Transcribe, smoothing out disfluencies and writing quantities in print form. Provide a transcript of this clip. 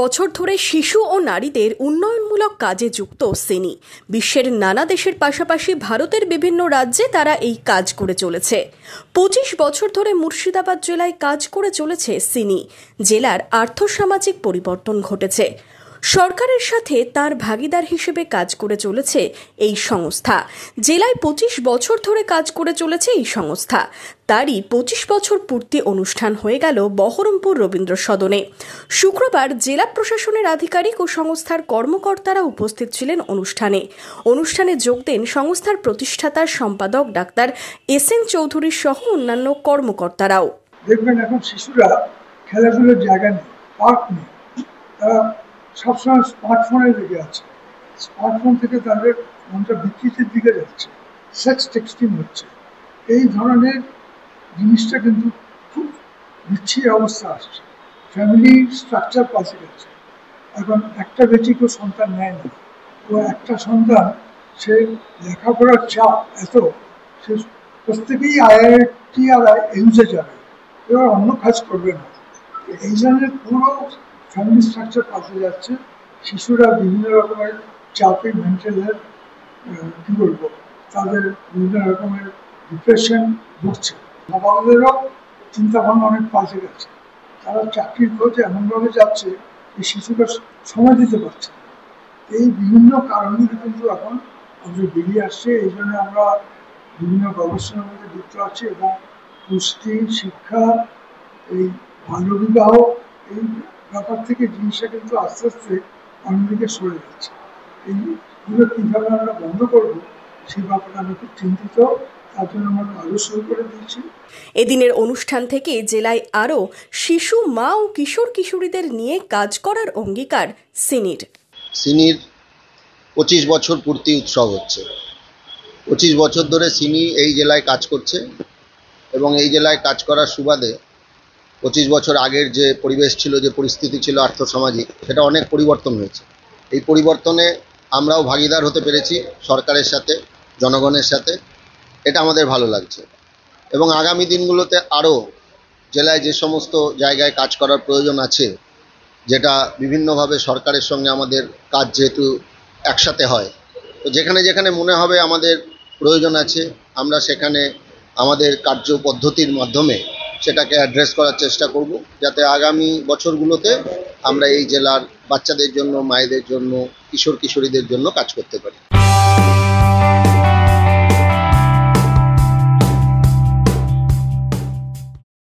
বছর ধরে শিশু ও নারীদের উন্নয়নমূলক কাজে যুক্ত সিনি। বিশ্বের নানা দেশের পাশাপাশি ভারতের বিভিন্ন রাজ্যে তারা এই কাজ করে চলেছে। 25 বছর ধরে মুর্শিদাবাদ জেলায় কাজ করে চলেছে সিনি। জেলার আর্থসামাজিক পরিবর্তন ঘটেছে। সরকারের সাথে তার ভাগিদার হিসেবে কাজ করে চলেছে এই সংস্থা। জেলায় 25 বছর ধরে কাজ করে চলেছে এই সংস্থা। তারই 25 বছর পূর্তি অনুষ্ঠান হয়ে গেল বহরমপুর রবীন্দ্র সদনে। শুক্রবার জেলা প্রশাসনের আধিকারিক ও সংস্থার কর্মকর্তারা উপস্থিত ছিলেন অনুষ্ঠানে যোগ দেন সংস্থার প্রতিষ্ঠাতার সম্পাদক ডাক্তার এস.এন. চৌধুরী সহ অন্যান্য কর্মকর্তারাও। দেখবেন এখন শিশুরা খেলাধুলার জায়গা নেই, পার্ক নেই, তারা সবসময় স্মার্টফোনে লেগে আছে। স্মার্টফোন থেকে তাদের মনটা বিকৃতির দিকে যাচ্ছে, সেক্স টেক্সটিং হচ্ছে। এই ধরনের জিনিসটা কিন্তু খুব বিচ্ছিরি অবস্থা আসছে। ফ্যামিলি স্ট্রাকচার পাল্টে গেছে। এখন একটা বেটিকেও সন্তান নেয় না। ও একটা সন্তান, সে লেখাপড়ার চাপ এত, সে প্রত্যেকেই IIT আর এইমসে যাবে, এবার অন্য কাজ করবে না। এই ধরনের পুরো ফ্যামিলি স্ট্রাকচার পাল্টে যাচ্ছে। শিশুরা বিভিন্ন রকমের চাপে, মেন্টাল হেলথ, কী বলবো, তাদের বিভিন্ন রকমের ডিপ্রেশন ভুগছে। বাবাদেরও চিন্তাভাবনা অনেক পাল্টে গেছে। তারা চাকরির খোঁজে এমনভাবে যাচ্ছে যে শিশুরা সময় দিতে পারছে। এই বিভিন্ন কারণগুলো কিন্তু এখন আমাদের বেরিয়ে আসছে। এই জন্য আমরা বিভিন্ন গবেষণার মধ্যে যুক্ত আছি এবং পুষ্টি, শিক্ষা, এই বাল্যবিবাহ, এই ব্যাপার থেকে জিনিসটা কিন্তু আস্তে আস্তে অন্যদিকে সরে যাচ্ছে। এইগুলো কীভাবে আমরা বন্ধ করবো সেই ব্যাপারে আমি খুব চিন্তিত। তার জন্য আমরা আরও শুরু করে দিয়েছি। এদিনের অনুষ্ঠান থেকে জেলায় আরও শিশু, মা ও কিশোর কিশোরীদের নিয়ে কাজ করার অঙ্গীকার সিনির। 25 বছর পূর্তি উৎসব হচ্ছে। 25 বছর ধরে সিনি এই জেলায় কাজ করছে এবং এই জেলায় কাজ করার সুবাদে 25 বছর আগের যে পরিবেশ ছিল, যে পরিস্থিতি ছিল আর্থসামাজিক, সেটা অনেক পরিবর্তন হয়েছে। এই পরিবর্তনে আমরাও ভাগিদার হতে পেরেছি সরকারের সাথে, জনগণের সাথে। এটা আমাদের ভালো লাগছে এবং আগামী দিনগুলোতে আরও জেলায় যে সমস্ত জায়গায় কাজ করার প্রয়োজন আছে, যেটা বিভিন্নভাবে সরকারের সঙ্গে আমাদের কাজ যেহেতু একসাথে হয়, তো যেখানে যেখানে মনে হবে আমাদের প্রয়োজন আছে, আমরা সেখানে আমাদের কার্য পদ্ধতির মাধ্যমে সেটাকে অ্যাড্রেস করার চেষ্টা করব, যাতে আগামী বছরগুলোতে আমরা এই জেলার বাচ্চাদের জন্য, মায়েদের জন্য, কিশোর কিশোরীদের জন্য কাজ করতে পারি।